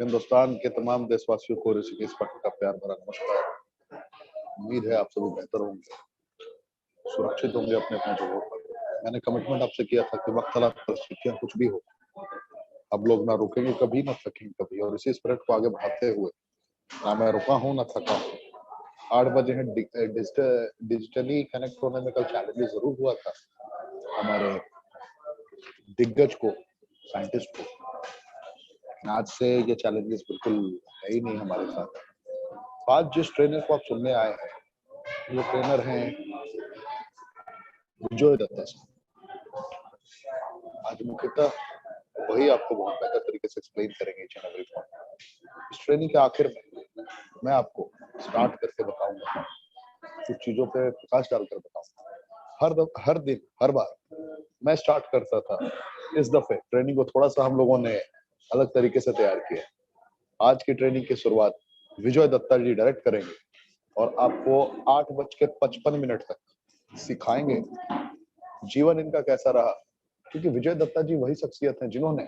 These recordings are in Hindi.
हिंदुस्तान के तमाम देशवासियों को ऋषिकेश पाठक का प्यार भरा नमस्कार। उम्मीद है आप सभी बेहतर होंगे, सुरक्षित होंगे अपने अपने जगहों पर। मैंने कमिटमेंट आपसे किया था कि वक्त हालात परिस्थितियां कुछ भी हो, अब लोग ना रुकेंगे कभी, ना थकेंगे कभी, और इसी स्पिरिट को आगे बढ़ाते हुए ना मैं रुका हूँ ना थका हूँ। 8 बजे हैं। डिजिटली कनेक्ट होने में कल चैलेंजेस जरूर हुआ था हमारे दिग्गज को, साइंटिस्ट को। आज से ये चैलेंजेस बिल्कुल है ही नहीं हमारे साथ। आज जिस ट्रेनर को आप सुनने आए हैं वो ट्रेनर हैं विजय दत्ता साहब। आज मुख्यतः वही आपको बहुत बेहतर तरीके से एक्सप्लेन करेंगे each and every point। इस ट्रेनिंग के आखिर में मैं आपको स्टार्ट करके बताऊंगा, कुछ चीजों पे प्रकाश डालकर बताऊंगा। हर दिन हर बार मैं स्टार्ट करता था, इस दफे ट्रेनिंग को थोड़ा सा हम लोगों ने अलग तरीके से तैयार किया। आज की ट्रेनिंग की शुरुआत विजय दत्ता जी डायरेक्ट करेंगे और आपको 8:55 तक सिखाएंगे जीवन इनका कैसा रहा। क्योंकि विजय दत्ता जी वही शख्सियत हैं जिन्होंने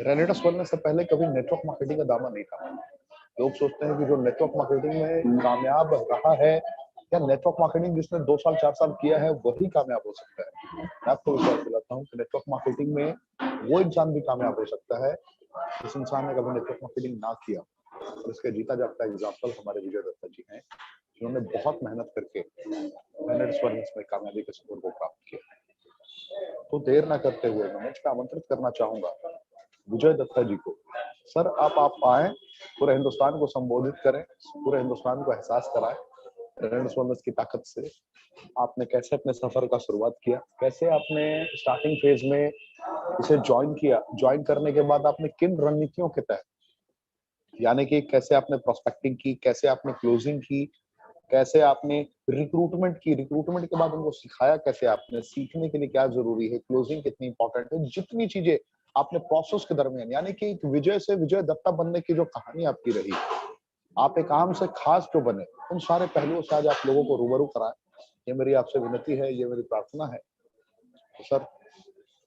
रेनेटस बनने से पहले कभी नेटवर्क मार्केटिंग का दामन नहीं था। लोग सोचते हैं कि जो नेटवर्क मार्केटिंग में कामयाब रहा है या नेटवर्क मार्केटिंग जिसने 2 साल 4 साल किया है वही कामयाब हो सकता है। मैं आपको विश्वास दिलाता हूँ कि नेटवर्क मार्केटिंग में वो इंसान भी कामयाब हो सकता है जिस इंसान ने कभी नेटवर्क मार्केटिंग ना किया। और इसका जीता जागता एग्जाम्पल हमारे विजय दत्ता जी हैं, जिन्होंने बहुत मेहनत करके रेनेटस में कामयाबी के सफर को प्राप्त किया। तो देर ना करते हुए मैं मंच पे आमंत्रित करना चाहूंगा विजय दत्ता जी को। सर आप आए, पूरे हिंदुस्तान को संबोधित करें, पूरे हिंदुस्तान को एहसास कराएं रेनेटस की ताकत से। आपने कैसे अपने सफर का शुरुआत किया, कैसे आपने स्टार्टिंग फेज में इसे ज्वाइन किया, ज्वाइन करने के बाद आपने किन रणनीतियों के तहत, यानी कि कैसे आपने प्रोस्पेक्टिंग की, कैसे आपने क्लोजिंग की, कैसे आपने रिक्रूटमेंट की, रिक्रूटमेंट के बाद उनको सिखाया कैसे आपने, सीखने के लिए क्या जरूरी है, क्लोजिंग कितनी इंपॉर्टेंट है, जितनी चीजें आपने प्रोसेस के दरमियान, यानी कि एक विजय से विजय दत्ता बनने की जो कहानी आपकी रही, आप एक आम से खास जो बने, उन सारे पहलुओं से आज आप लोगों को रूबरू कराएं। ये मेरी आपसे विनती है, ये मेरी प्रार्थना है। तो सर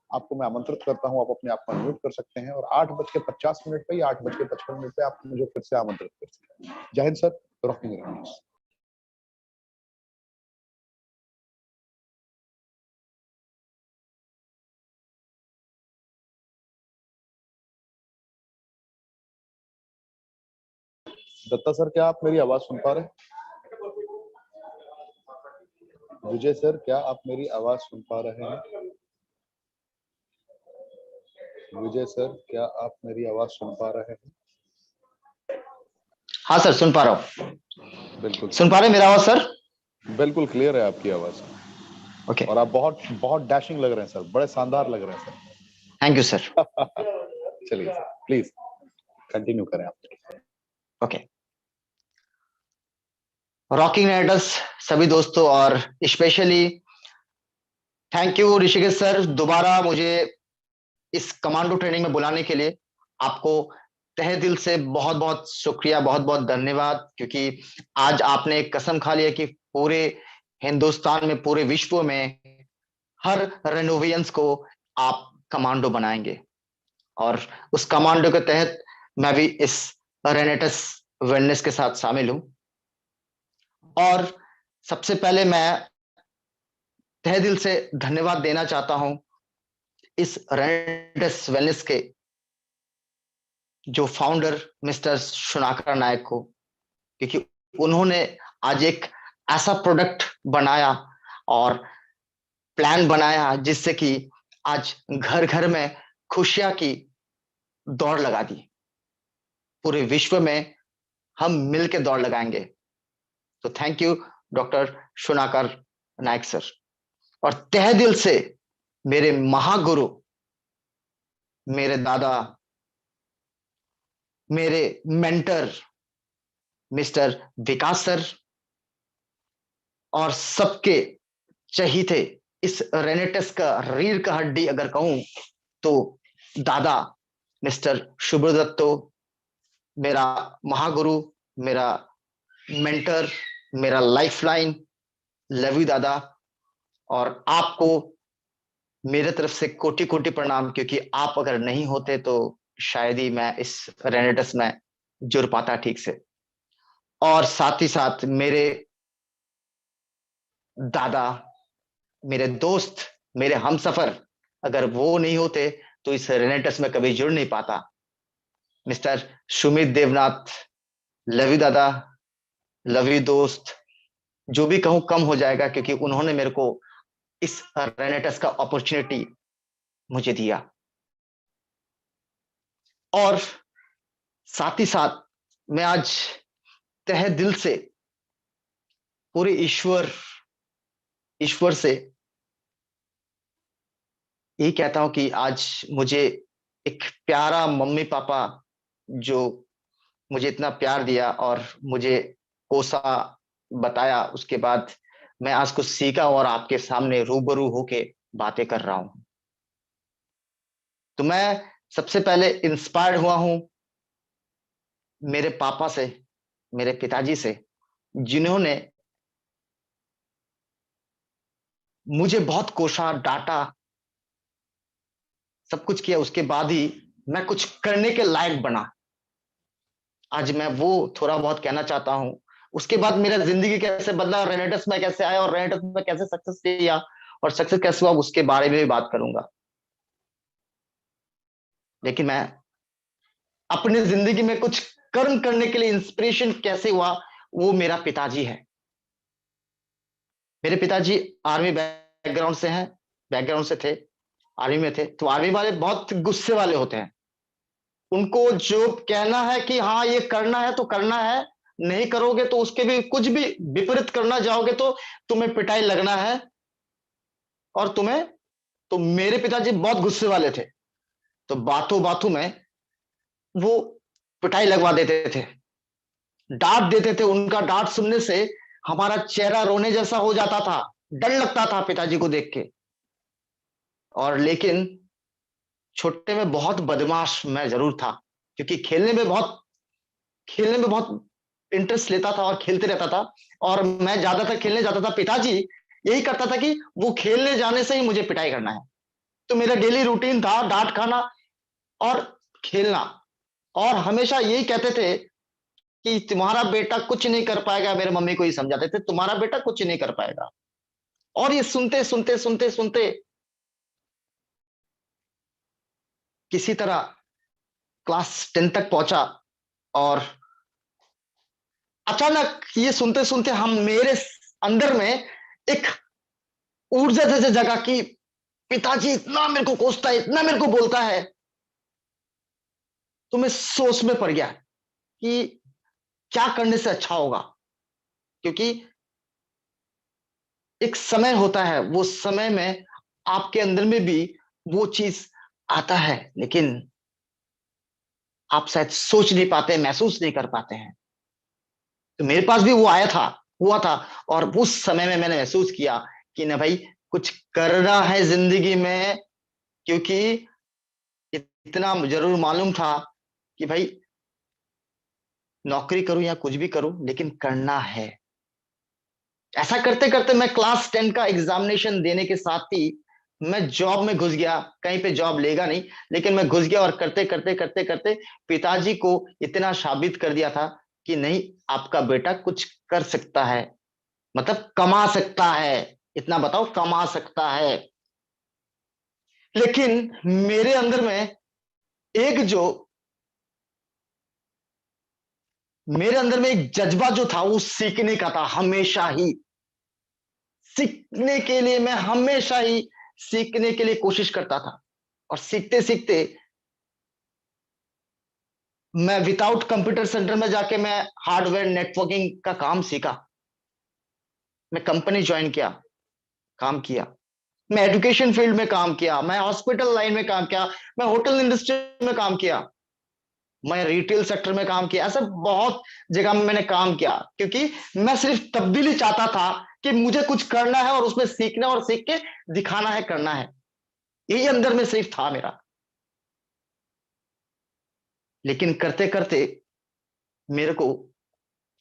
आपको मैं आमंत्रित करता हूं, आप अपने आप को अनम्यूट कर सकते हैं और 8:50 पे या 8:55 पे आप मुझे फिर से आमंत्रित कर सकते हैं। जय हिंद sir, rocking radius. Datta sir, क्या आप मेरी आवाज सुन पा रहे हैं? विजय सर, क्या आप मेरी आवाज सुन पा रहे हैं? विजय सर, क्या आप मेरी आवाज सुन पा रहे हैं? हाँ सर, सुन पा रहा हूँ। बिल्कुल सुन पा रहे हैं मेरा आवाज सर? बिल्कुल क्लियर है आपकी आवाज। ओके। और आप बहुत बहुत डैशिंग लग रहे हैं सर, बड़े शानदार लग रहे हैं सर। Thank you sir. चलिए सर, प्लीज कंटिन्यू करें आप। ओके। रॉकिंग रेडर्स सभी दोस्तों और specially thank you Rishikesh sir, दोबारा मुझे इस कमांडो ट्रेनिंग में बुलाने के लिए आपको तहे दिल से बहुत बहुत शुक्रिया, बहुत बहुत धन्यवाद। क्योंकि आज आपने कसम खा लिया कि पूरे हिंदुस्तान में, पूरे विश्व में हर रेनोवियंस को आप कमांडो बनाएंगे और उस कमांडो के तहत मैं भी इस रेनेटस वेलनेस के साथ शामिल हूं। और सबसे पहले मैं तहे दिल से धन्यवाद देना चाहता हूं इस रेनेटस वेलनेस के जो फाउंडर मिस्टर सुनाकर नायक को, क्योंकि उन्होंने आज एक ऐसा प्रोडक्ट बनाया और प्लान बनाया जिससे कि आज घर घर में खुशियां की दौड़ लगा दी। पूरे विश्व में हम मिलकर दौड़ लगाएंगे। तो थैंक यू डॉक्टर सुनाकर नायक सर। और तहे दिल से मेरे महागुरु, मेरे दादा, मेरे मेंटर मिस्टर विकास सर और सबके चहीते, इस रेनेटस का रीढ़ का हड्डी अगर कहूं तो दादा मिस्टर सुब्रदत्तो, मेरा महागुरु, मेरा मेंटर, मेरा लाइफलाइन, लवी दादा। और आपको मेरे तरफ से कोटि कोटि प्रणाम, क्योंकि आप अगर नहीं होते तो शायद ही मैं इस रेनेटस में जुड़ पाता ठीक से। और साथ ही साथ मेरे दादा, मेरे दोस्त, मेरे हमसफर, अगर वो नहीं होते तो इस रेनेटस में कभी जुड़ नहीं पाता। Mister Sumit Devnath, love you दादा, लव यू दोस्त, जो भी कहूं कम हो जाएगा, क्योंकि उन्होंने मेरे को इस रेनेटस का अपॉर्चुनिटी मुझे दिया। और साथ ही साथ मैं आज तहे दिल से पूरे ईश्वर से यही कहता हूं कि आज मुझे एक प्यारा मम्मी पापा जो मुझे इतना प्यार दिया और मुझे कोसा, बताया, उसके बाद मैं आज कुछ सीखा और आपके सामने रूबरू होके बातें कर रहा हूं। तो मैं सबसे पहले इंस्पायर्ड हुआ हूं मेरे पापा से, मेरे पिताजी से, जिन्होंने मुझे बहुत कोसा, डांटा, सब कुछ किया, उसके बाद ही मैं कुछ करने के लायक बना। आज मैं वो थोड़ा बहुत कहना चाहता हूं। उसके बाद मेरा जिंदगी कैसे बदला, रेनेटस में कैसे आया और रेनेटस में कैसे सक्सेस किया और सक्सेस कैसे हुआ, उसके बारे में भी बात करूंगा। लेकिन मैं अपनी जिंदगी में कुछ कर्म करने के लिए इंस्पिरेशन कैसे हुआ, वो मेरा पिताजी है। मेरे पिताजी आर्मी बैकग्राउंड से हैं, बैकग्राउंड से थे, आर्मी में थे। तो आर्मी वाले बहुत गुस्से वाले होते हैं। उनको जो कहना है कि हाँ ये करना है तो करना है, नहीं करोगे तो उसके भी कुछ भी विपरीत करना जाओगे तो तुम्हें पिटाई लगना है। और तुम्हें, तो मेरे पिताजी बहुत गुस्से वाले थे, तो बातों बातों में वो पिटाई लगवा देते थे, डांट देते थे। उनका डांट सुनने से हमारा चेहरा रोने जैसा हो जाता था, डर लगता था पिताजी को देख के। और लेकिन छोटे में बहुत बदमाश मैं जरूर था, क्योंकि खेलने में बहुत इंटरेस्ट लेता था और खेलते रहता था। और मैं ज्यादातर खेलने जाता था, पिताजी यही करता था कि वो खेलने जाने से ही मुझे पिटाई करना है। तो मेरा डेली रूटीन था डांट खाना और खेलना। और हमेशा यही कहते थे कि तुम्हारा बेटा कुछ नहीं कर पाएगा, मेरे मम्मी को ही समझाते थे, तुम्हारा बेटा कुछ नहीं कर पाएगा। और ये सुनते सुनते सुनते सुनते किसी तरह क्लास 10 तक पहुंचा। और अचानक ये सुनते सुनते हम, मेरे अंदर में एक ऊर्जा जैसे जगह कि पिताजी इतना मेरे को कोसता है, इतना मेरे को बोलता है। तो मैं सोच में पड़ गया कि क्या करने से अच्छा होगा, क्योंकि एक समय होता है, वो समय में आपके अंदर में भी वो चीज आता है, लेकिन आप शायद सोच नहीं पाते, महसूस नहीं कर पाते हैं। तो मेरे पास भी वो आया था, हुआ था। और उस समय में मैंने महसूस किया कि ना भाई, कुछ करना है जिंदगी में, क्योंकि इतना जरूर मालूम था कि भाई नौकरी करूं या कुछ भी करूं, लेकिन करना है। ऐसा करते करते मैं क्लास 10 का एग्जामिनेशन देने के साथ ही मैं जॉब में घुस गया। कहीं पे जॉब लेगा नहीं, लेकिन मैं घुस गया और करते करते करते करते पिताजी को इतना साबित कर दिया था कि नहीं, आपका बेटा कुछ कर सकता है, मतलब कमा सकता है। इतना बताओ, कमा सकता है। लेकिन मेरे अंदर में एक जो मेरे अंदर में एक जज्बा जो था, वो सीखने का था। हमेशा ही सीखने के लिए, मैं हमेशा ही सीखने के लिए कोशिश करता था। और सीखते सीखते मैं विदाउट कंप्यूटर सेंटर में जाके मैं हार्डवेयर नेटवर्किंग का काम सीखा। मैं कंपनी ज्वाइन किया, काम किया। मैं एजुकेशन फील्ड में काम किया, मैं हॉस्पिटल लाइन में काम किया, मैं होटल इंडस्ट्री में काम किया, मैं रिटेल सेक्टर में काम किया। ऐसे बहुत जगह में मैंने काम किया, क्योंकि मैं सिर्फ तब्दीली चाहता था कि मुझे कुछ करना है और उसमें सीखना और सीख के दिखाना है, करना है। यही अंदर में सिर्फ था मेरा। लेकिन करते करते मेरे को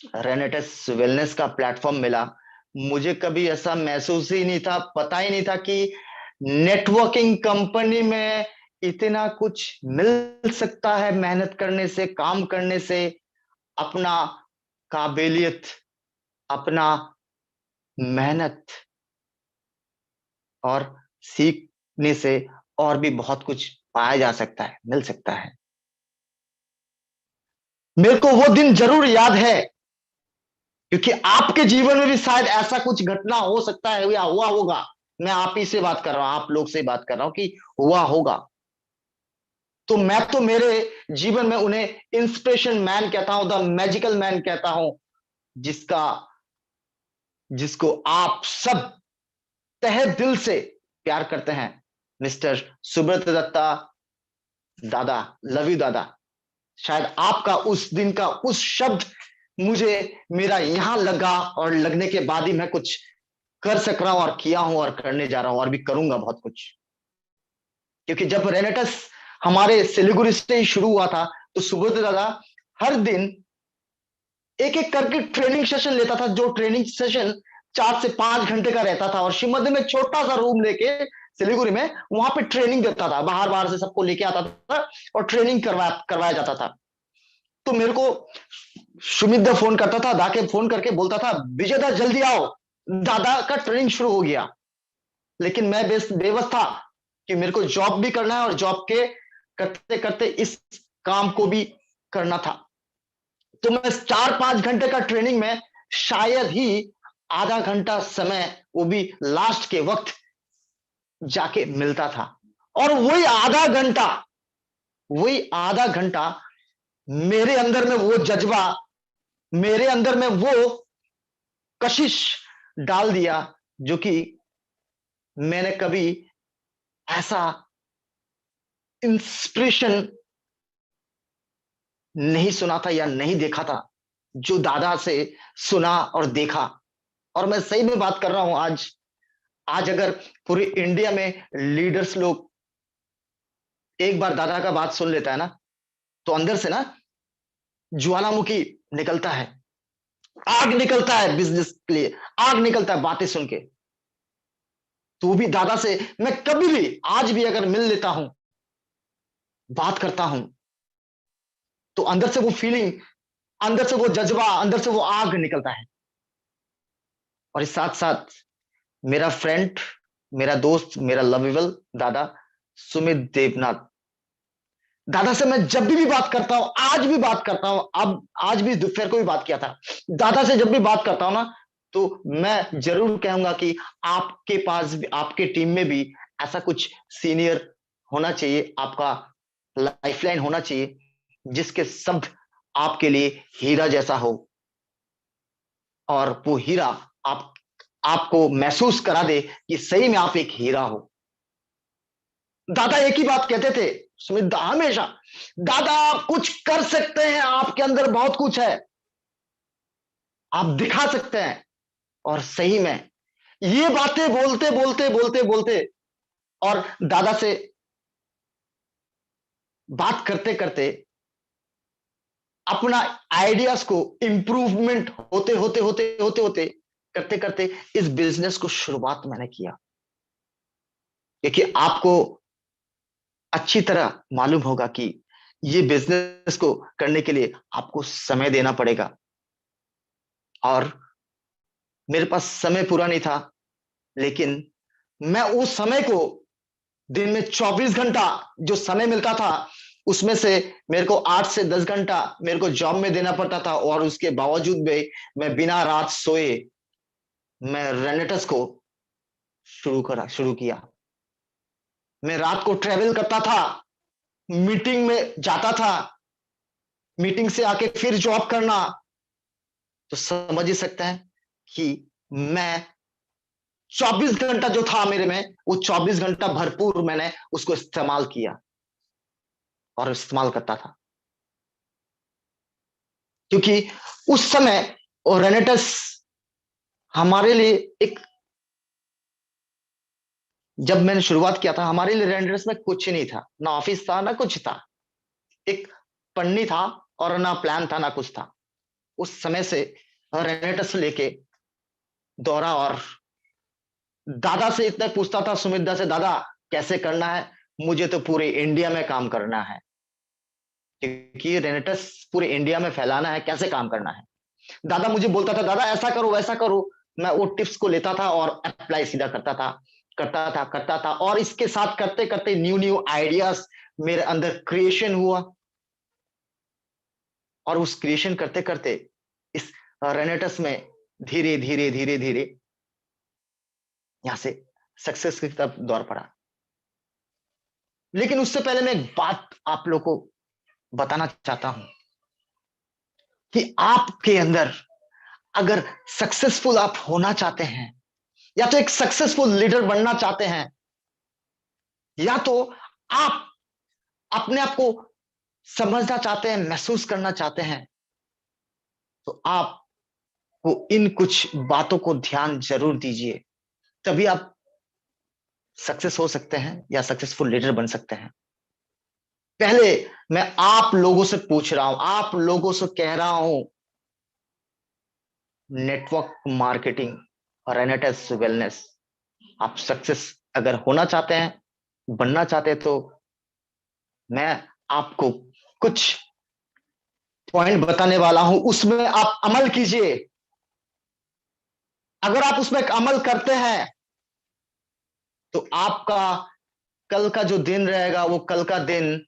रेनेटस वेलनेस का प्लेटफॉर्म मिला। मुझे कभी ऐसा महसूस ही नहीं था, पता ही नहीं था कि नेटवर्किंग कंपनी में इतना कुछ मिल सकता है मेहनत करने से, काम करने से, अपना काबिलियत, अपना मेहनत और सीखने से और भी बहुत कुछ पाया जा सकता है, मिल सकता है। मेरे को वो दिन जरूर याद है, क्योंकि आपके जीवन में भी शायद ऐसा कुछ घटना हो सकता है या हुआ होगा। मैं आप ही से बात कर रहा हूं, आप लोग से बात कर रहा हूं कि हुआ होगा। तो मैं तो मेरे जीवन में उन्हें इंस्पिरेशन मैन कहता हूं, द मैजिकल मैन कहता हूं, जिसका जिसको आप सब तहे दिल से प्यार करते हैं, मिस्टर सुब्रत दत्ता। दादा, लव यू दादा। शायद आपका उस दिन का उस शब्द मुझे मेरा यहां लगा, और लगने के बाद ही मैं कुछ कर सक रहा हूं और किया हूं और करने जा रहा हूं और भी करूंगा बहुत कुछ। क्योंकि जब रेनेटस हमारे सिलीगुड़ी से ही शुरू हुआ था, तो सुब्रत दादा हर दिन एक एक करके ट्रेनिंग सेशन लेता था, जो ट्रेनिंग सेशन 4 से 5 घंटे का रहता था, और श्रीमंदिर में छोटा सा रूम लेके सिलीगुड़ी में वहां पे ट्रेनिंग देता था। बाहर बाहर से सबको लेके आता था और ट्रेनिंग करवाया जाता था। तो मेरे को सुमित दा फोन करता था, दाके फोन करके बोलता था, विजय दा जल्दी आओ, दादा का ट्रेनिंग शुरू हो गया। लेकिन मैं बेवस था कि मेरे को जॉब भी करना है और जॉब के करते करते इस काम को भी करना था। तो मैं 4-5 घंटे का ट्रेनिंग में शायद ही आधा घंटा समय, वो भी लास्ट के वक्त, जाके मिलता था। और वही आधा घंटा मेरे अंदर में वो जज्बा, मेरे अंदर में वो कशिश डाल दिया, जो कि मैंने कभी ऐसा इंस्पिरेशन नहीं सुना था या नहीं देखा था, जो दादा से सुना और देखा। और मैं सही में बात कर रहा हूं, आज अगर पूरी इंडिया में लीडर्स लोग एक बार दादा का बात सुन लेता है ना, तो अंदर से ना ज्वालामुखी निकलता है, आग निकलता है बिजनेस के लिए, आग निकलता है बातें सुन के। तो भी दादा से मैं कभी भी, आज भी अगर मिल लेता हूं, बात करता हूं, तो अंदर से वो फीलिंग, अंदर से वो जज्बा, अंदर से वो आग निकलता है। और इस साथ साथ मेरा फ्रेंड, मेरा दोस्त, मेरा लवेबल दादा सुमित देवनाथ, दादा से मैं जब भी बात करता हूं, आज भी बात करता हूं, अब आज भी दोपहर को भी बात किया था, दादा से जब भी बात करता हूं ना, तो मैं जरूर कहूंगा कि आपके पास भी, आपके टीम में भी ऐसा कुछ सीनियर होना चाहिए, आपका लाइफलाइन होना चाहिए, जिसके शब्द आपके लिए हीरा जैसा हो, और वो हीरा आप आपको महसूस करा दे कि सही में आप एक हीरा हो। दादा एक ही बात कहते थे सुमित दा, हमेशा, दादा आप कुछ कर सकते हैं, आपके अंदर बहुत कुछ है, आप दिखा सकते हैं। और सही में ये बातें बोलते बोलते बोलते बोलते और दादा से बात करते करते अपना आइडियाज को इंप्रूवमेंट होते होते होते होते होते करते करते इस बिजनेस को शुरुआत मैंने किया। क्योंकि आपको अच्छी तरह मालूम होगा कि ये बिजनेस को करने के लिए आपको समय देना पड़ेगा, और मेरे पास समय पूरा नहीं था, लेकिन मैं उस समय को, दिन में 24 घंटा जो समय मिलता था, उसमें से मेरे को 8 से 10 घंटा मेरे को जॉब में देना पड़ता था, और उसके बावजूद भी मैं बिना रात सोए मैं रेनेटस को शुरू किया। मैं रात को ट्रेवल करता था, मीटिंग में जाता था, मीटिंग से आके फिर जॉब करना। तो समझ ही सकते हैं कि मैं 24 घंटा जो था मेरे में, वो 24 घंटा भरपूर मैंने उसको इस्तेमाल किया और इस्तेमाल करता था। क्योंकि उस समय और रेनेटस हमारे लिए एक, जब मैंने शुरुआत किया था, हमारे लिए रेनेटस में कुछ नहीं था, ना ऑफिस था ना कुछ था, एक पन्नी था, और ना प्लान था ना कुछ था। उस समय से रेनेटस लेके दौरा, और दादा से इतना पूछता था, सुमित दा से, दादा कैसे करना है, मुझे तो पूरे इंडिया में काम करना है, क्योंकि रेनेटस पूरे इंडिया में फैलाना है, कैसे काम करना है। दादा मुझे बोलता था, दादा ऐसा करो वैसा करो, मैं वो टिप्स को लेता था और अप्लाई सीधा करता था, और इसके साथ करते करते न्यू न्यू आइडियाज मेरे अंदर क्रिएशन हुआ, और उस क्रिएशन करते करते इस रेनेटस में धीरे धीरे धीरे धीरे यहां से सक्सेस की तरफ दौड़ पड़ा। लेकिन उससे पहले मैं एक बात आप लोग को बताना चाहता हूं कि आपके अंदर अगर सक्सेसफुल आप होना चाहते हैं, या तो एक सक्सेसफुल लीडर बनना चाहते हैं, या तो आप अपने आप को समझना चाहते हैं, महसूस करना चाहते हैं, तो आपको इन कुछ बातों को ध्यान जरूर दीजिए, तभी आप सक्सेस हो सकते हैं या सक्सेसफुल लीडर बन सकते हैं। पहले मैं आप लोगों से पूछ रहा हूं, आप लोगों से कह रहा हूं, नेटवर्क मार्केटिंग और रेनेटेस वेलनेस, आप सक्सेस अगर होना चाहते हैं, बनना चाहते हैं, तो मैं आपको कुछ पॉइंट बताने वाला हूं, उसमें आप अमल कीजिए। अगर आप उसमें अमल करते हैं तो आपका कल का जो दिन रहेगा, वो कल का दिन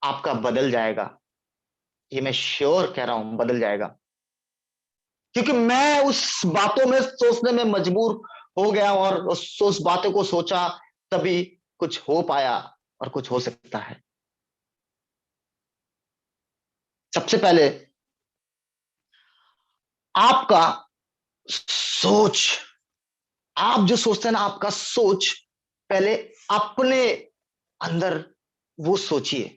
आपका बदल जाएगा। ये मैं श्योर कह रहा हूं, बदल जाएगा, क्योंकि मैं उस बातों में सोचने में मजबूर हो गया, और उस बातों को सोचा, तभी कुछ हो पाया और कुछ हो सकता है। सबसे पहले आपका सोच, आप जो सोचते हैं ना, आपका सोच, पहले अपने अंदर वो सोचिए।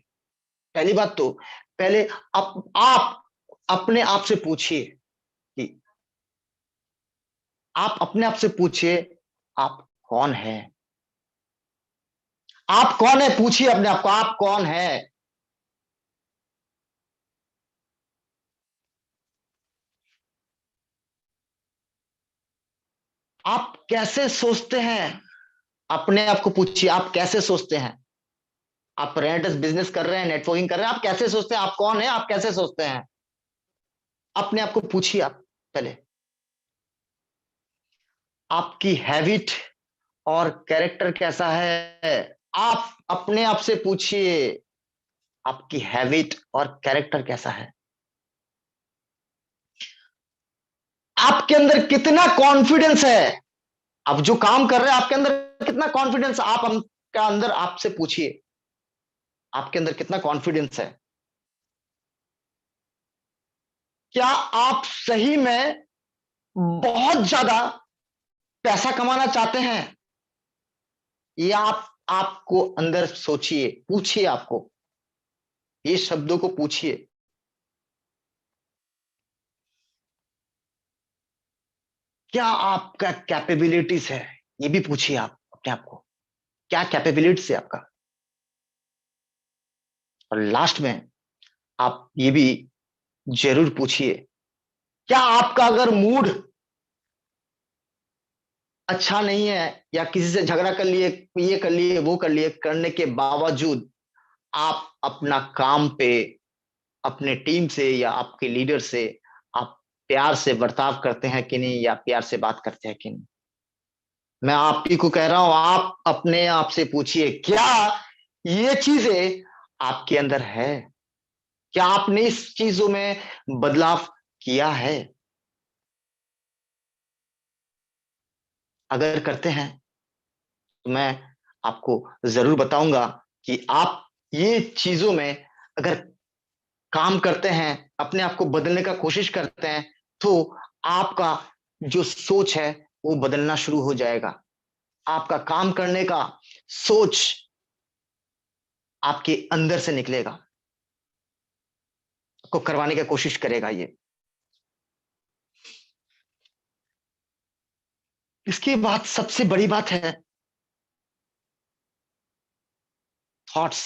पहली बात तो पहले आप अपने आप से पूछिए कि आप अपने आप से पूछिए, आप कौन है? आप कौन है? पूछिए अपने आप को, आप कौन है? आप कैसे सोचते हैं? अपने आप को पूछिए, आप कैसे सोचते हैं? आप रेंटस बिजनेस कर रहे हैं, नेटवर्किंग कर रहे हैं, आप कैसे सोचते हैं? आप कौन है? आप कैसे सोचते हैं? अपने आप को पूछिए। आप पहले आपकी हैबिट और कैरेक्टर कैसा है? आप अपने आप से पूछिए, आपकी हैबिट और कैरेक्टर कैसा है? आपके अंदर कितना कॉन्फिडेंस है? आप जो काम कर रहे हैं, आपके अंदर कितना कॉन्फिडेंस? आप का अंदर आपसे पूछिए, आपके अंदर कितना कॉन्फिडेंस है? क्या आप सही में बहुत ज्यादा पैसा कमाना चाहते हैं? या आपको अंदर सोचिए, पूछिए, आपको ये शब्दों को पूछिए, क्या आपका कैपेबिलिटीज है? ये भी पूछिए आप अपने आप को, क्या कैपेबिलिटीज है आपका? और लास्ट में आप ये भी जरूर पूछिए, क्या आपका अगर मूड अच्छा नहीं है, या किसी से झगड़ा कर लिए, ये कर लिए, वो कर लिए, करने के बावजूद आप अपना काम पे, अपने टीम से या आपके लीडर से आप प्यार से बर्ताव करते हैं कि नहीं, या प्यार से बात करते हैं कि नहीं? मैं आप ही को कह रहा हूं, आप अपने आप से पूछिए, क्या ये चीजें आपके अंदर है? क्या आपने इस चीजों में बदलाव किया है? अगर करते हैं तो मैं आपको जरूर बताऊंगा कि आप ये चीजों में अगर काम करते हैं, अपने आप को बदलने का कोशिश करते हैं, तो आपका जो सोच है वो बदलना शुरू हो जाएगा। आपका काम करने का सोच आपके अंदर से निकलेगा, आपको करवाने की कोशिश करेगा ये। इसके बाद सबसे बड़ी बात है थॉट्स।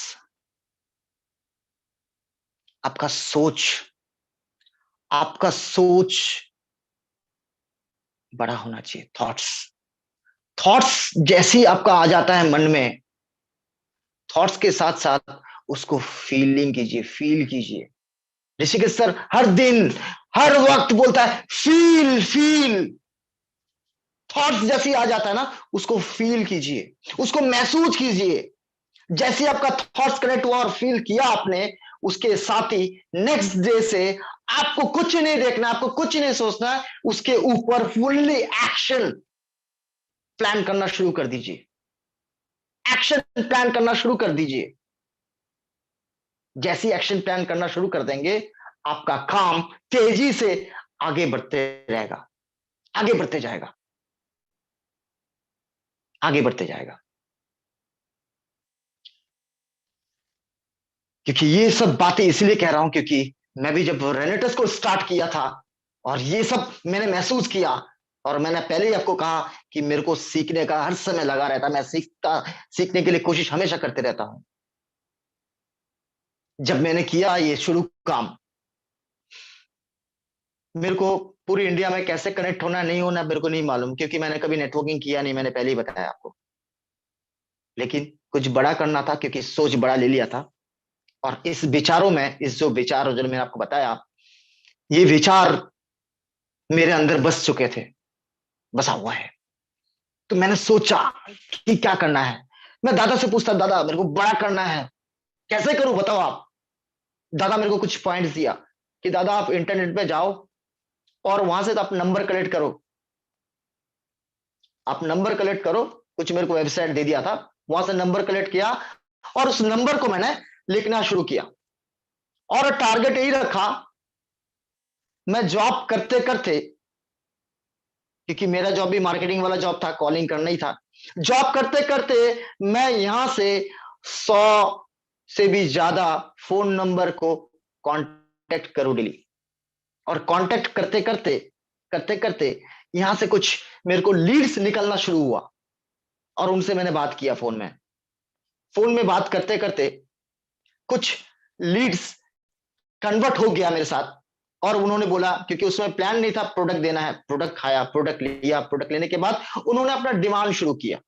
आपका सोच, आपका सोच बड़ा होना चाहिए। थॉट्स, थॉट्स जैसे ही आपका आ जाता है मन में, थॉट्स के साथ साथ उसको फीलिंग कीजिए, फील कीजिए। ऋषिकेश सर हर दिन हर वक्त बोलता है फील फील। थॉट्स जैसे आ जाता है ना, उसको फील कीजिए, उसको महसूस कीजिए। जैसे आपका थॉट्स कनेक्ट हुआ और फील किया आपने, उसके साथ ही नेक्स्ट डे से आपको कुछ नहीं देखना, आपको कुछ नहीं सोचना, उसके ऊपर फुल्ली एक्शन प्लान करना शुरू कर दीजिए। एक्शन प्लान करना शुरू कर दीजिए। जैसी एक्शन प्लान करना शुरू कर देंगे, आपका काम तेजी से आगे बढ़ते रहेगा, आगे बढ़ते जाएगा, आगे बढ़ते जाएगा। क्योंकि ये सब बातें इसलिए कह रहा हूं क्योंकि मैं भी जब रेनेटस को स्टार्ट किया था और ये सब मैंने महसूस किया, और मैंने पहले ही आपको कहा कि मेरे को सीखने का हर समय लगा रहता, मैं सीखने के लिए कोशिश हमेशा करते रहता हूं। जब मैंने किया ये शुरू काम, मेरे को पूरी इंडिया में कैसे कनेक्ट होना नहीं होना मेरे को नहीं मालूम, क्योंकि मैंने कभी नेटवर्किंग किया नहीं, मैंने पहले ही बताया आपको। लेकिन कुछ बड़ा करना था क्योंकि सोच बड़ा ले लिया था। और इस विचारों में, इस जो विचार जो मैंने आपको बताया, ये विचार मेरे अंदर बस चुके थे, बसा हुआ है। तो मैंने सोचा कि क्या करना है। मैं दादा से पूछता, दादा मेरे को बड़ा करना है, कैसे करूं बताओ आप। दादा मेरे को कुछ पॉइंट्स दिया कि दादा आप इंटरनेट पे जाओ और वहां से तो आप नंबर कलेक्ट करो, आप नंबर कलेक्ट करो। कुछ मेरे को वेबसाइट दे दिया था, वहां से नंबर कलेक्ट किया और उस नंबर को मैंने लिखना शुरू किया और टारगेट यही रखा, मैं जॉब करते करते, क्योंकि मेरा जॉब भी मार्केटिंग वाला जॉब था, कॉलिंग करना ही था, जॉब करते करते मैं यहां से 100 से भी ज्यादा फोन नंबर को कांटेक्ट करूं डेली। और कांटेक्ट करते करते करते करते यहां से कुछ मेरे को लीड्स निकलना शुरू हुआ और उनसे मैंने बात किया फोन में। फोन में बात करते करते कुछ लीड्स कन्वर्ट हो गया मेरे साथ। और उन्होंने बोला, क्योंकि उसमें प्लान नहीं था प्रोडक्ट देना है, प्रोडक्ट खाया, प्रोडक्ट लिया, प्रोडक्ट लेने के बाद उन्होंने अपना डिमांड शुरू किया।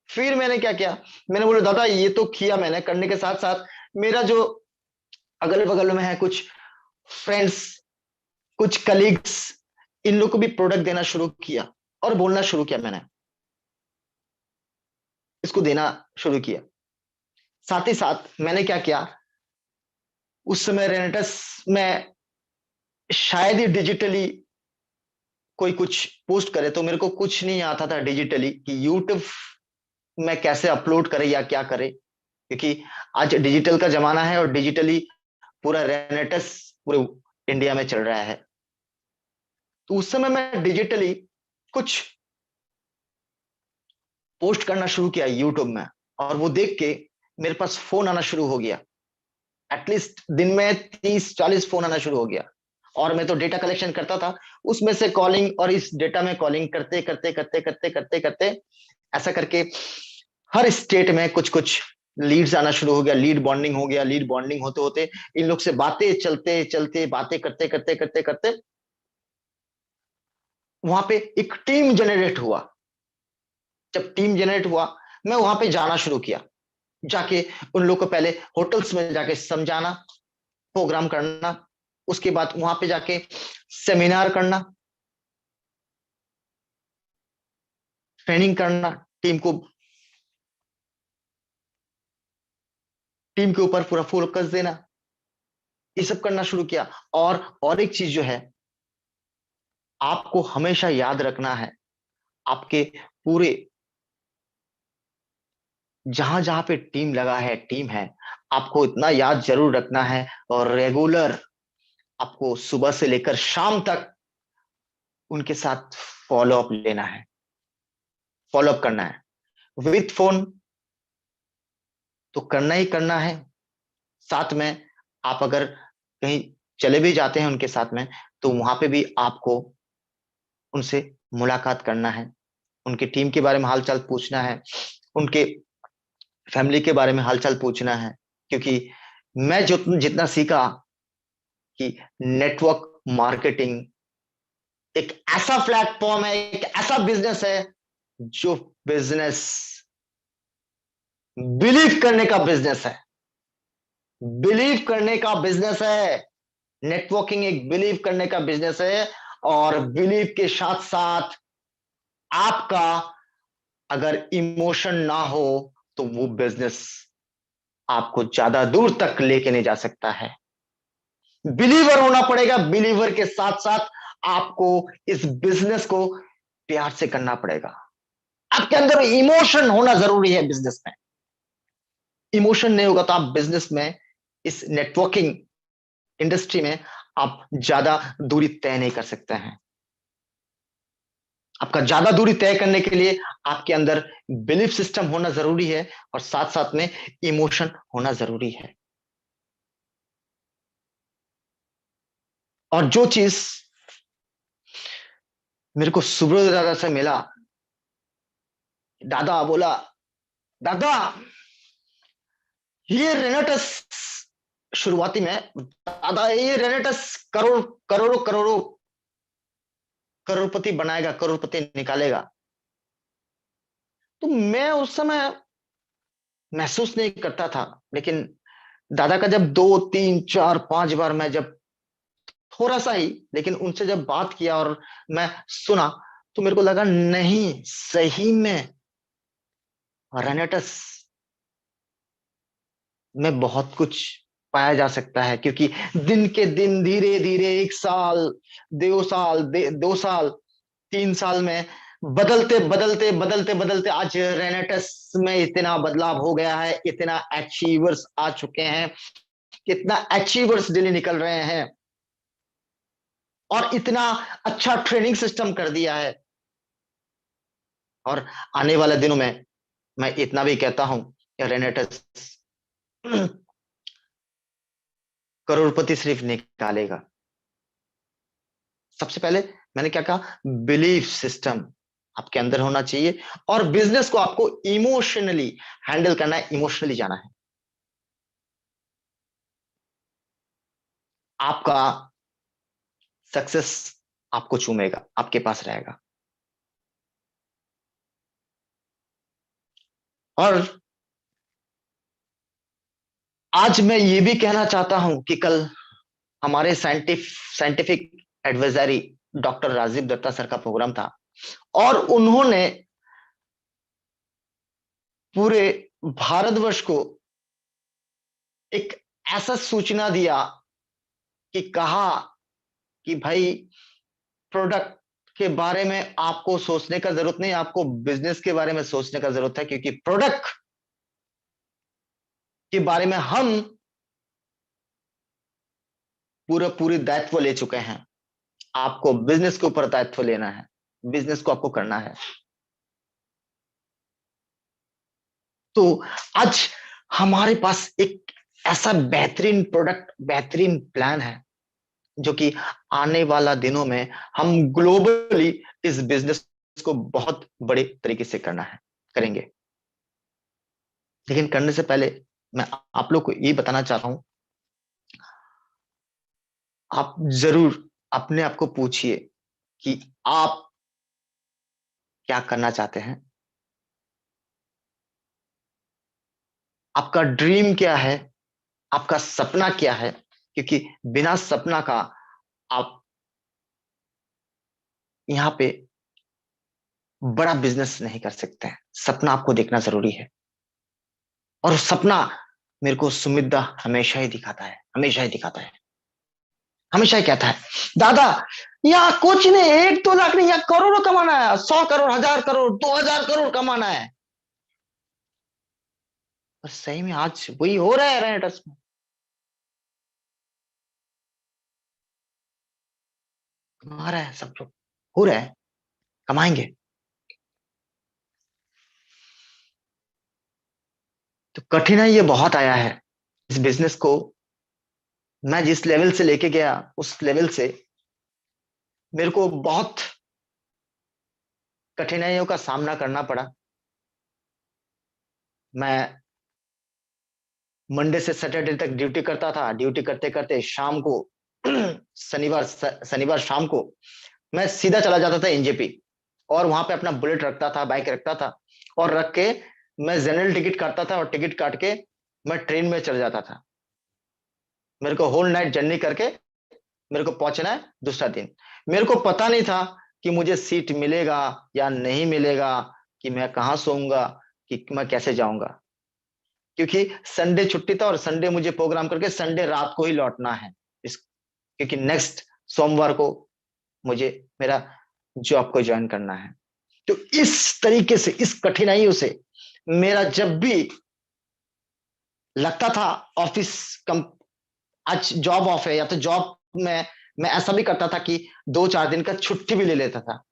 फिर मैंने क्या किया, मैंने बोला दादा ये तो किया मैंने, करने के साथ साथ मेरा जो अगल बगल में है कुछ फ्रेंड्स, कुछ कलीग्स, इन लोग को भी प्रोडक्ट देना शुरू किया और बोलना शुरू किया, मैंने इसको देना शुरू किया। साथ ही साथ मैंने क्या किया, उस समय रेनेटस में शायद ही डिजिटली कोई कुछ पोस्ट करे, तो मेरे को कुछ नहीं आता था डिजिटली कि यूट्यूब में कैसे अपलोड करे या क्या करे, क्योंकि आज डिजिटल का जमाना है और डिजिटली पूरा रेनेटस पूरे इंडिया में चल रहा है। तो उस समय मैं डिजिटली कुछ पोस्ट करना शुरू किया यूट्यूब में, और वो देख के मेरे पास फोन आना शुरू हो गया। एटलीस्ट दिन में 30-40 फोन आना शुरू हो गया। और मैं तो डेटा कलेक्शन करता था, उसमें से कॉलिंग, और इस डेटा में कॉलिंग करते करते करते करते करते करते ऐसा करके हर स्टेट में कुछ कुछ लीड्स आना शुरू हो गया, लीड बॉन्डिंग हो गया। लीड बॉन्डिंग होते होते इन लोग से बातें चलते चलते, बातें करते करते करते करते वहां पे एक टीम जनरेट हुआ। जब टीम जनरेट हुआ, मैं वहां पे जाना शुरू किया, जाके उन लोग को पहले होटल्स में जाके समझाना, प्रोग्राम करना, उसके बाद वहां पे जाके सेमिनार करना, ट्रेनिंग करना, टीम के ऊपर पूरा फोकस देना, ये सब करना शुरू किया। और एक चीज जो है आपको हमेशा याद रखना है, आपके पूरे जहां जहां पे टीम लगा है, टीम है, आपको इतना याद जरूर रखना है, और रेगुलर आपको सुबह से लेकर शाम तक उनके साथ फॉलोअप लेना है, फॉलोअप करना है। विथ फोन तो करना ही करना है, साथ में आप अगर कहीं चले भी जाते हैं उनके साथ में, तो वहां पे भी आपको उनसे मुलाकात करना है, उनके टीम के बारे में हालचाल पूछना है, उनके फैमिली के बारे में हालचाल पूछना है। क्योंकि मैं जो जितना सीखा कि नेटवर्क मार्केटिंग एक ऐसा प्लेटफॉर्म है, एक ऐसा बिजनेस है जो बिजनेस बिलीव करने का बिजनेस है, बिलीव करने का बिजनेस है। नेटवर्किंग एक बिलीव करने का बिजनेस है, और बिलीव के साथ साथ आपका अगर इमोशन ना हो तो वो बिजनेस आपको ज्यादा दूर तक लेके नहीं जा सकता है। बिलीवर होना पड़ेगा, बिलीवर के साथ साथ आपको इस बिजनेस को प्यार से करना पड़ेगा। आपके अंदर इमोशन होना जरूरी है बिजनेस में। इमोशन नहीं होगा तो आप बिजनेस में, इस नेटवर्किंग इंडस्ट्री में आप ज्यादा दूरी तय नहीं कर सकते हैं। आपका ज्यादा दूरी तय करने के लिए आपके अंदर बिलीफ सिस्टम होना जरूरी है, और साथ साथ में इमोशन होना जरूरी है। और जो चीज मेरे को सुब्रत दादा से मिला, दादा बोला, दादा ये रेनेटस, शुरुआती में, दादा ये रेनेटस करोड़ करोड़ों करोड़ों करोड़पति बनाएगा, करोड़पति निकालेगा। तो मैं उस समय महसूस नहीं करता था, लेकिन दादा का जब 2 3 4 5 बार मैं जब थोड़ा सा ही, लेकिन उनसे जब बात किया और मैं सुना, तो मेरे को लगा नहीं, सही में रेनेटस में बहुत कुछ पाया जा सकता है। क्योंकि दिन के दिन, धीरे धीरे, 1 साल, 2 साल, 2 साल, 3 साल में बदलते बदलते बदलते बदलते आज रेनेटस में इतना बदलाव हो गया है, इतना अचीवर्स आ चुके हैं, इतना अचीवर्स डेली निकल रहे हैं, और इतना अच्छा ट्रेनिंग सिस्टम कर दिया है। और आने वाले दिनों में मैं इतना भी कहता हूं कि रेनेटस करोड़पति सिर्फ निकालेगा। सबसे पहले मैंने क्या कहा, बिलीफ सिस्टम आपके अंदर होना चाहिए, और बिजनेस को आपको इमोशनली हैंडल करना है, इमोशनली जाना है। आपका सक्सेस आपको चूमेगा, आपके पास रहेगा। और आज मैं ये भी कहना चाहता हूं कि कल हमारे scientific advisory doctor Rajeev Datta sir का प्रोग्राम था, और उन्होंने पूरे भारतवर्ष को एक ऐसा सूचना दिया कि कहा कि भाई, प्रोडक्ट के बारे में आपको सोचने का जरूरत नहीं, आपको बिजनेस के बारे में सोचने का जरूरत है। क्योंकि प्रोडक्ट के बारे में हम पूरी दायित्व ले चुके हैं। आपको बिजनेस के ऊपर दायित्व लेना है, बिजनेस को आपको करना है। तो आज हमारे पास एक ऐसा बेहतरीन प्रोडक्ट, बेहतरीन प्लान है, जो कि आने वाला दिनों में हम ग्लोबली इस बिजनेस को बहुत बड़े तरीके से करना है, करेंगे। लेकिन करने से पहले मैं आप लोग को ये बताना चाहता हूं, आप जरूर अपने आप को पूछिए कि आप क्या करना चाहते हैं, आपका ड्रीम क्या है, आपका सपना क्या है। क्योंकि बिना सपना का आप यहाँ पे बड़ा बिजनेस नहीं कर सकते हैं। सपना आपको देखना जरूरी है, और सपना मेरे को सुमित हमेशा ही दिखाता है, हमेशा ही दिखाता है, हमेशा ही कहता है, दादा यहाँ कुछ नहीं, 1 2 लाख नहीं, यहाँ करोड़ों कमाना है, 100 करोड़, 1000 करोड़, 2000 करोड़ कमाना है। और सही में आज वही हो रहा है रेनेटस में। कमा रहा है सब लोग, हो रहा है, कमाएंगे। तो कठिनाई ये बहुत आया है इस बिजनेस को। मैं जिस लेवल से लेके गया, उस लेवल से मेरे को बहुत कठिनाइयों का सामना करना पड़ा। मैं मंडे से सैटरडे तक ड्यूटी करता था, ड्यूटी करते करते शाम को शनिवार शाम को मैं सीधा चला जाता था एनजेपी, और वहां पे अपना बुलेट रखता था, बाइक रखता था, और रख के मैं जनरल टिकट काटता था और टिकट काट के मैं ट्रेन में चल जाता था। मेरे को होल नाइट जर्नी करके मेरे को पहुंचना है दूसरा दिन। मेरे को पता नहीं था कि मुझे सीट मिलेगा या नहीं मिलेगा, कि मैं कहाँ सोऊंगा, कि मैं कैसे जाऊंगा, क्योंकि संडे छुट्टी था और संडे मुझे प्रोग्राम करके संडे रात को ही लौटना है इस, क्योंकि नेक्स्ट सोमवार को मुझे मेरा जॉब को ज्वाइन करना है। तो इस तरीके से, इस कठिनाइयों से मेरा जब भी लगता था ऑफिस कम, आज जॉब ऑफ है या तो जॉब में, मैं ऐसा भी करता था कि 2-4 दिन का छुट्टी भी ले लेता था।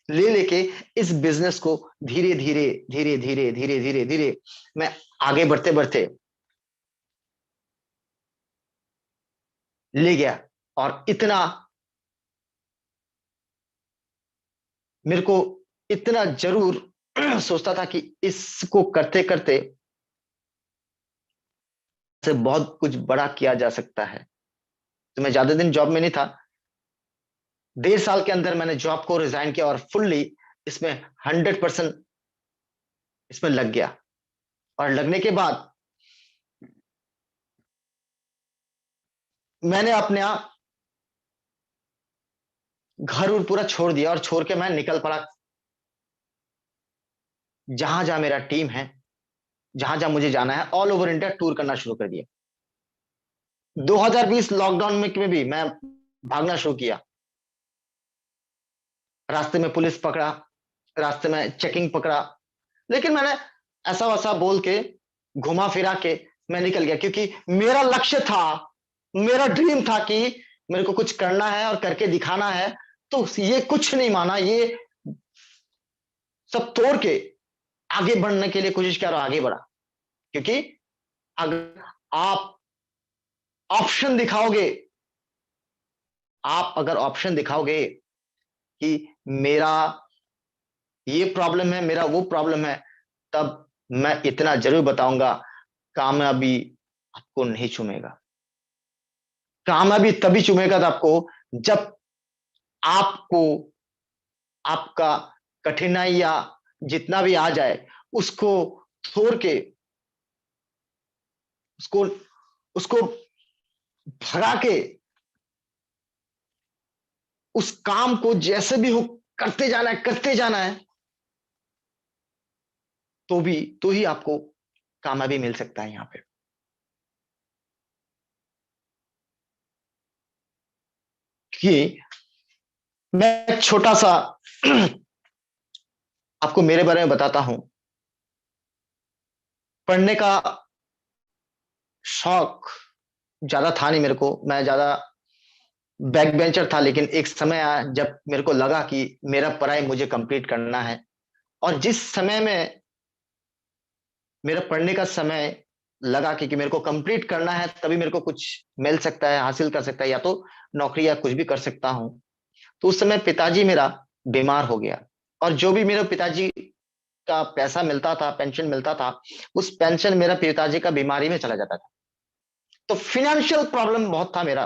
ले लेके इस बिजनेस को धीरे धीरे धीरे धीरे धीरे धीरे धीरे मैं आगे बढ़ते बढ़ते ले गया। और इतना मेरे को, इतना जरूर सोचता था कि इसको करते करते से बहुत कुछ बड़ा किया जा सकता है। तो मैं ज्यादा दिन जॉब में नहीं था, 1.5 साल के अंदर मैंने जॉब को रिजाइन किया और फुल्ली इसमें 100% इसमें लग गया। और लगने के बाद मैंने अपने आप घर उर पूरा छोड़ दिया और छोड़ के मैं निकल पड़ा जहां जहां मेरा टीम है, जहां जहां मुझे जाना है, ऑल ओवर इंडिया टूर करना शुरू कर दिया। 2020 लॉकडाउन में भी मैं भागना शुरू किया। रास्ते में पुलिस पकड़ा, रास्ते में चेकिंग पकड़ा, लेकिन मैंने ऐसा वैसा बोल के, घुमा फिरा के मैं निकल गया, क्योंकि मेरा लक्ष्य था, मेरा ड्रीम था कि मेरे को कुछ करना है और करके दिखाना है। तो ये कुछ नहीं माना, ये सब तोड़ के आगे बढ़ने के लिए कोशिश किया और आगे बढ़ा। क्योंकि अगर आप ऑप्शन दिखाओगे, आप अगर ऑप्शन दिखाओगे कि मेरा ये प्रॉब्लम है, मेरा वो प्रॉब्लम है, तब मैं इतना जरूर बताऊंगा, कामयाबी आपको नहीं चूमेगा। कामयाबी तभी चूमेगा था आपको जब आपको आपका कठिनाई या जितना भी आ जाए उसको छोड़ के, उसको उसको भगा के उस काम को जैसे भी हो करते जाना है, करते जाना है, तो ही आपको कामयाबी मिल सकता है। यहां पे कि मैं छोटा सा आपको मेरे बारे में बताता हूं। पढ़ने का शौक ज्यादा था नहीं मेरे को, मैं ज्यादा बैक बेंचर था, लेकिन एक समय आया जब मेरे को लगा कि मेरा पढ़ाई मुझे कंप्लीट करना है। और जिस समय में मेरा पढ़ने का समय लगा कि मेरे को कंप्लीट करना है, तभी मेरे को कुछ मिल सकता है, हासिल कर सकता है, या तो नौकरी या कुछ भी कर सकता हूं। तो उस समय पिताजी मेरा बीमार हो गया, और जो भी मेरे पिताजी का पैसा मिलता था, पेंशन मिलता था, उस पेंशन मेरा पिताजी का बीमारी में चला जाता था। तो फिनेंशियल प्रॉब्लम बहुत था मेरा,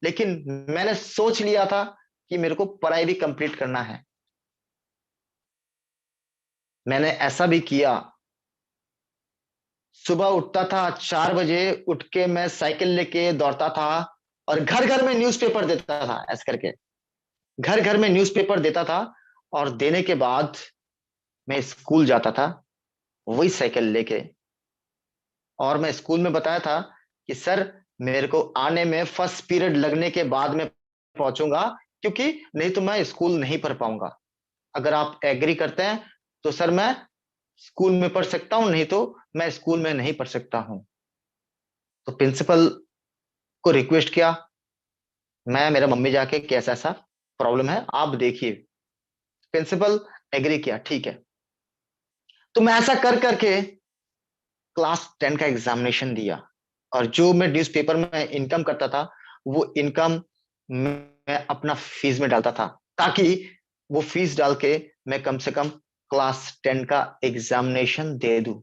लेकिन मैंने सोच लिया था कि मेरे को पढ़ाई भी कंप्लीट करना है। मैंने ऐसा भी किया, सुबह उठता था 4 बजे, उठ के मैं साइकिल लेके दौड़ता था और घर घर में न्यूज़पेपर देता था, ऐसे करके घर घर में न्यूज़पेपर देता था। और देने के बाद मैं स्कूल जाता था वही साइकिल लेके। और मैं स्कूल में बताया था कि सर, मेरे को आने में फर्स्ट पीरियड लगने के बाद में पहुंचूंगा, क्योंकि नहीं तो मैं स्कूल नहीं पढ़ पाऊंगा। अगर आप एग्री करते हैं तो सर मैं स्कूल में पढ़ सकता हूं, नहीं तो मैं स्कूल में नहीं पढ़ सकता हूं। तो प्रिंसिपल को रिक्वेस्ट किया, मैं मेरा मम्मी जाके कैसा ऐसा प्रॉब्लम है आप देखिए। प्रिंसिपल एग्री किया, ठीक है। तो मैं ऐसा कर करके क्लास 10 का एग्जामिनेशन दिया। और जो मैं न्यूज़पेपर में इनकम करता था, वो इनकम मैं अपना फीस में डालता था, ताकि वो फीस डाल के मैं कम से कम क्लास 10 का एग्जामिनेशन दे दूं।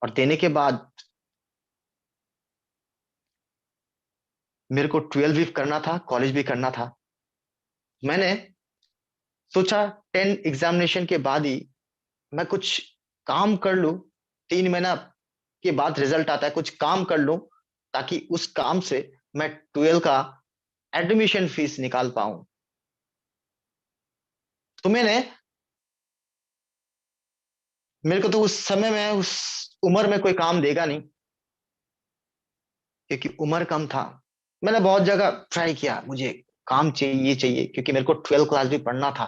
और देने के बाद मेरे को 12 भी करना था, कॉलेज भी करना था। मैंने सोचा 10 एग्जामिनेशन के बाद ही मैं कुछ काम कर लूं, 3 महीना के बाद रिजल्ट आता है, कुछ काम कर लूं ताकि उस काम से मैं 12 का एडमिशन फीस निकाल पाऊं। तो मैंने, मेरे को तो उस समय में, उस उम्र में कोई काम देगा नहीं, क्योंकि उम्र कम था। मैंने बहुत जगह ट्राई किया, मुझे काम चाहिए, ये चाहिए, क्योंकि मेरे को 12 क्लास भी पढ़ना था।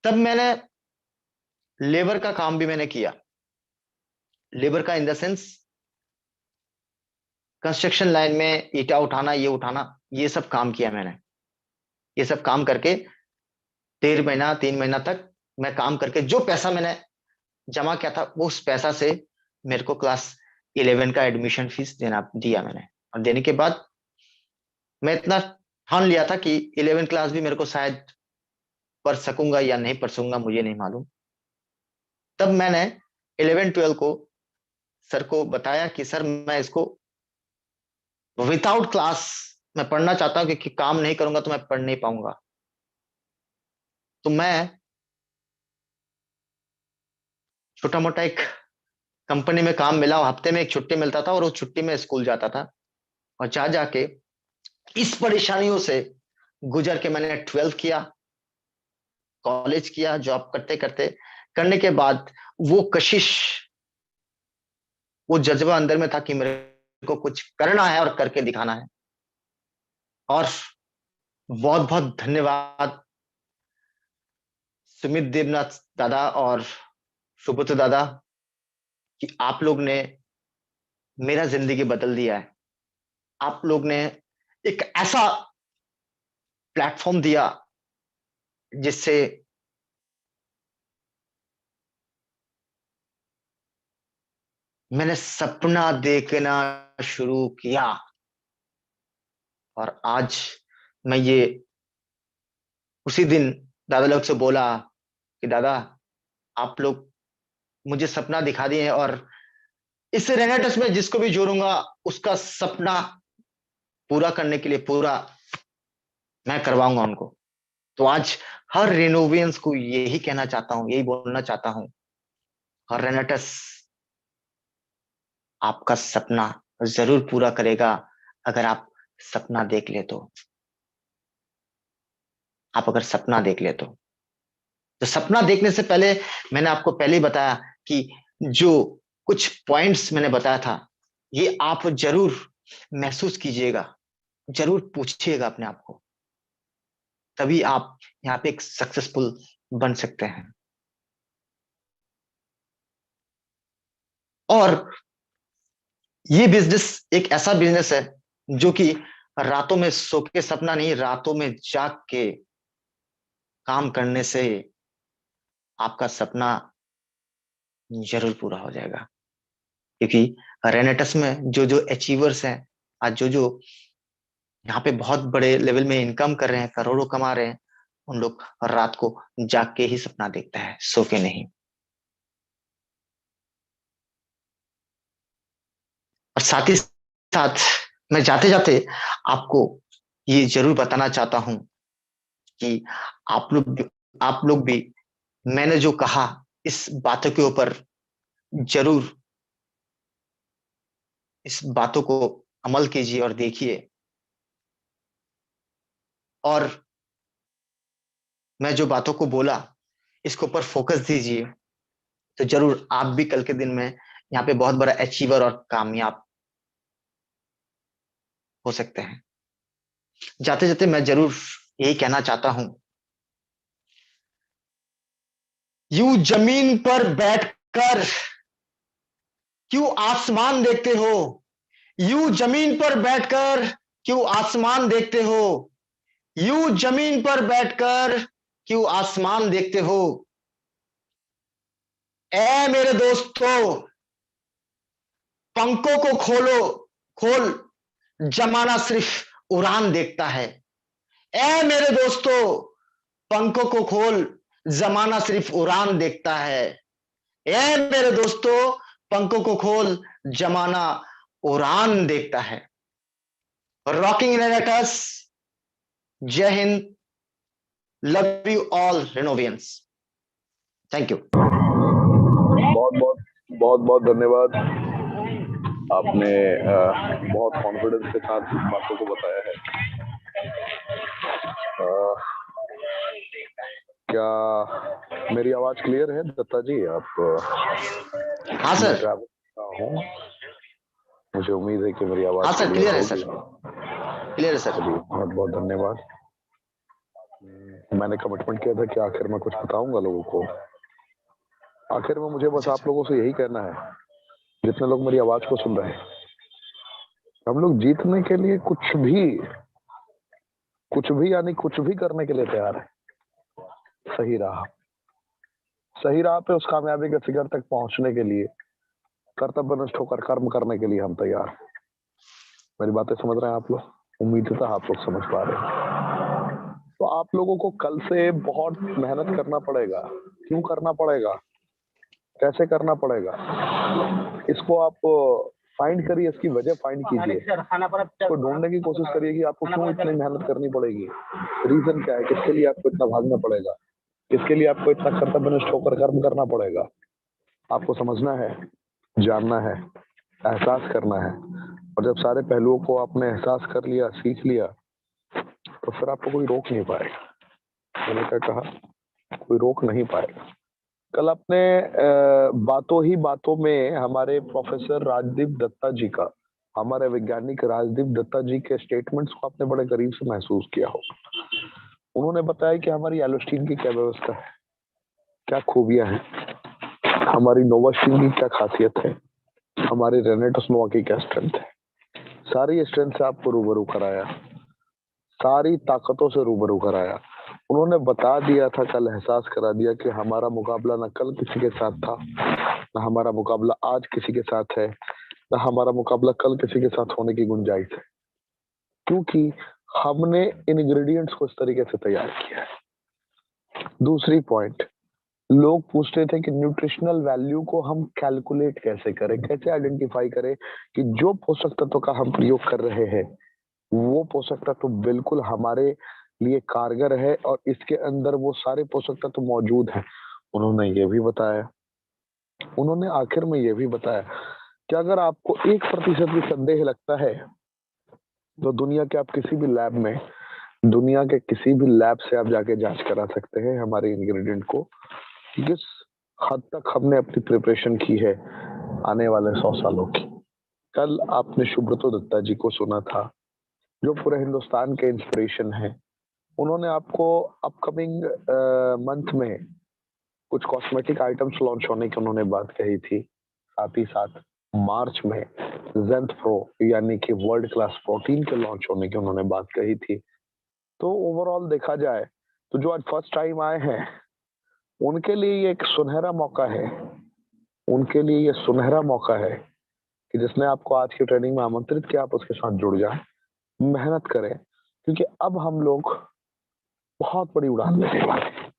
तब मैंने लेबर का काम भी मैंने किया। लेबर का in the sense, construction line में ईटा उठाना, ये उठाना, ये सब काम किया मैंने। ये सब काम करके 1.5 महीना 3 महीना तक मैं काम करके जो पैसा मैंने जमा किया था, वो उस पैसा से मेरे को क्लास 11 का एडमिशन फीस देना दिया मैंने। और देने के बाद मैं इतना ठान लिया था कि 11 क्लास भी मेरे को शायद पढ़ सकूंगा या नहीं पढ़ सकूंगा, मुझे नहीं मालूम। तब मैंने 11 12 को सर को बताया कि सर मैं इसको विदाउट क्लास मैं पढ़ना चाहता हूँ, क्योंकि काम नहीं करूंगा तो मैं पढ़ नहीं पाऊंगा। तो मैं छोटा मोटा एक कंपनी में काम मिला, हफ्ते में एक छुट्टी मिलता था और उस छुट्टी में स्कूल जाता था। और जा जाके इस परेशानियों से गुजर के मैंने 12 किया, कॉलेज किया, जॉब करते करते, करने के बाद वो कशिश, वो जज्बा अंदर में था कि मेरे को कुछ करना है और करके दिखाना है। और बहुत बहुत धन्यवाद सुमित देवनाथ दादा और सुब्रत दादा, कि आप लोग ने मेरा जिंदगी बदल दिया है। आप लोग ने एक ऐसा प्लेटफॉर्म दिया जिससे मैंने सपना देखना शुरू किया। और आज मैं ये उसी दिन दादा लोग से बोला कि दादा, आप लोग मुझे सपना दिखा दिए हैं, और इस रेनेटस में जिसको भी जोड़ूंगा उसका सपना पूरा करने के लिए पूरा मैं करवाऊंगा उनको। तो आज हर रेनोवियंस को यही कहना चाहता हूं, यही बोलना चाहता हूं, हर रेनेटस आपका सपना जरूर पूरा करेगा, अगर आप सपना देख ले तो। आप अगर सपना देख ले तो सपना देखने से पहले मैंने आपको पहले ही बताया कि जो कुछ पॉइंट्स मैंने बताया था, ये आप जरूर महसूस कीजिएगा, जरूर पूछिएगा अपने आप को, तभी आप यहाँ पे एक सक्सेसफुल बन सकते हैं। और ये बिजनेस एक ऐसा बिजनेस है जो कि रातों में सो के सपना नहीं, रातों में जाग के काम करने से आपका सपना जरूर पूरा हो जाएगा। क्योंकि रेनेटस में जो जो अचीवर्स हैं, आज जो जो यहाँ पे बहुत बड़े लेवल में इनकम कर रहे हैं, करोड़ों कमा रहे हैं, उन लोग रात को जाग के ही सपना देखता है, सो के नहीं। और साथ ही साथ मैं जाते जाते आपको ये जरूर बताना चाहता हूं कि आप लोग भी मैंने जो कहा इस बातों के ऊपर जरूर इस बातों को अमल कीजिए और देखिए। और मैं जो बातों को बोला इसके ऊपर फोकस दीजिए, तो जरूर आप भी कल के दिन में यहाँ पे बहुत बड़ा अचीवर और कामयाब हो सकते हैं। जाते जाते मैं जरूर यही कहना चाहता हूं, यूं जमीन पर बैठकर क्यों आसमान देखते हो, यूं जमीन पर बैठकर क्यों आसमान देखते हो, यूं जमीन पर बैठकर क्यों आसमान देखते हो। ए मेरे दोस्तों, पंखों को खोलो, खोल, जमाना सिर्फ उड़ान देखता है। ए मेरे दोस्तों, पंखों को खोल, जमाना सिर्फ उड़ान देखता है। ए मेरे दोस्तों, पंखों को खोल, जमाना उड़ान देखता है। रॉकिंग रेनेटस, जय हिंद, लव यू ऑल रेनोवियंस। Thank you. बहुत बहुत धन्यवाद। आपने बहुत कॉन्फिडेंस के साथ बातों को बताया है। क्या मेरी आवाज क्लियर है दत्ता जी? आप हाँ मैं सर। ट्रैवल कर रहा हूँ, मुझे उम्मीद है कि मेरी आवाज हाँ सर, क्लियर है होगी। सर, क्लियर है सर। चलिए, बहुत बहुत धन्यवाद। मैंने कमिटमेंट किया था कि आखिर में कुछ बताऊंगा लोगों को। आखिर में मुझे बस आप लोगों से यही कहना है, जितने लोग मेरी आवाज को सुन रहे हैं, हम लोग जीतने के लिए कुछ भी यानी कुछ भी करने के लिए तैयार है। सही राह पे उस कामयाबी के शिखर तक पहुंचने के लिए, कर्तव्यनिष्ठ होकर कर्म करने के लिए हम तैयार हैं। मेरी बातें समझ रहे हैं आप लोग? उम्मीद है आप लोग समझ पा रहे हैं। तो आप लोगों को कल से बहुत मेहनत करना पड़ेगा। क्यों करना पड़ेगा, कैसे करना पड़ेगा, इसको आप फाइंड करिए, इसकी वजह फाइंड कीजिए, तो ढूंढने की कोशिश करिए कि आपको क्यों इतनी मेहनत करनी पड़ेगी, रीजन क्या है, किसके लिए आपको इतना भागना पड़ेगा, किसके लिए आपको इतना कर्तव्यनिष्ठ होकर कर्म करना पड़ेगा। आपको समझना है, जानना है, एहसास करना है। और जब सारे पहलुओं को आपने एहसास कर लिया, सीख लिया, तो फिर आपको कोई रोक नहीं पाएगा। मैंने क्या कहा? कोई रोक नहीं पाएगा। कल अपने बातों ही बातों में हमारे प्रोफेसर राजदीप दत्ता जी का, हमारे वैज्ञानिक राजदीप दत्ता जी के स्टेटमेंट्स को आपने बड़े करीब से महसूस किया हो। उन्होंने बताया कि हमारी एलोस्टीन की क्या व्यवस्था है, क्या खूबियां हैं, हमारी नोवास्टीन की क्या खासियत है, हमारी रेनेटस नोवा की क्या स्ट्रेंथ है। सारी स्ट्रेंथ से आपको रूबरू कराया, सारी ताकतों से रूबरू कराया। उन्होंने बता दिया था, कल एहसास करा दिया कि हमारा मुकाबला न कल किसी के साथ था, न हमारा मुकाबला आज किसी के साथ है, न हमारा मुकाबला कल किसी के साथ होने की गुंजाइश है, क्योंकि हमने इंग्रेडिएंट्स को इस तरीके से तैयार किया है। दूसरी पॉइंट, लोग पूछते थे कि न्यूट्रिशनल वैल्यू को हम कैलकुलेट कैसे करें, कैसे आइडेंटिफाई करें कि जो पोषक तत्व का हम प्रयोग कर रहे हैं वो पोषक तत्व बिल्कुल हमारे लिए कारगर है और इसके अंदर वो सारे पोषक तत्व मौजूद हैं। उन्होंने ये भी बताया, उन्होंने आखिर में ये भी बताया कि अगर आपको 1% भी संदेह लगता है तो दुनिया के आप किसी भी लैब में, दुनिया के किसी भी लैब से आप जाके जांच करा सकते हैं हमारे इंग्रेडिएंट को, किस हद तक हमने अपनी प्रिपरेशन की है आने वाले 100 सालों की। कल आपने सुब्रतो दत्ता जी को सुना था, जो पूरे हिंदुस्तान के इंस्पिरेशन है। उन्होंने आपको अपकमिंग मंथ में कुछ कॉस्मेटिक आइटम्स लॉन्च होने की उन्होंने बात कही थी। साथ ही साथ मार्च में ज़ेंथ प्रो यानी कि वर्ल्ड क्लास प्रोटीन के लॉन्च होने की उन्होंने बात कही थी। तो ओवरऑल देखा जाए तो जो आज फर्स्ट टाइम आए हैं उनके लिए ये एक सुनहरा मौका है, उनके लिए ये सुनहरा मौका है कि जिसने आपको आज की ट्रेनिंग में आमंत्रित किया आप उसके साथ जुड़ जाएं, मेहनत करें, क्योंकि अब हम लोग बहुत बड़ी उड़ान लेने वाले हैं,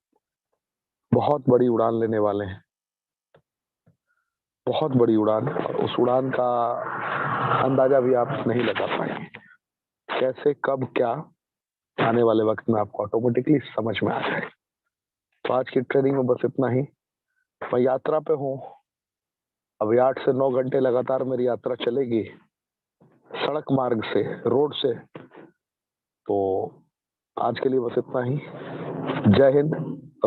बहुत बड़ी उड़ान लेने वाले हैं, बहुत बड़ी उड़ान। और उस उड़ान का अंदाजा भी आप नहीं लगा पाएंगे, कैसे कब क्या आने वाले वक्त में आपको ऑटोमेटिकली समझ में आ जाए। तो आज की ट्रेनिंग में बस इतना ही। मैं यात्रा पे हूँ, अभी 8 से 9 घंटे लगातार मेरी यात्रा चलेगी सड़क मार्ग से, रोड से। तो आज के लिए बस इतना ही। जय हिंद,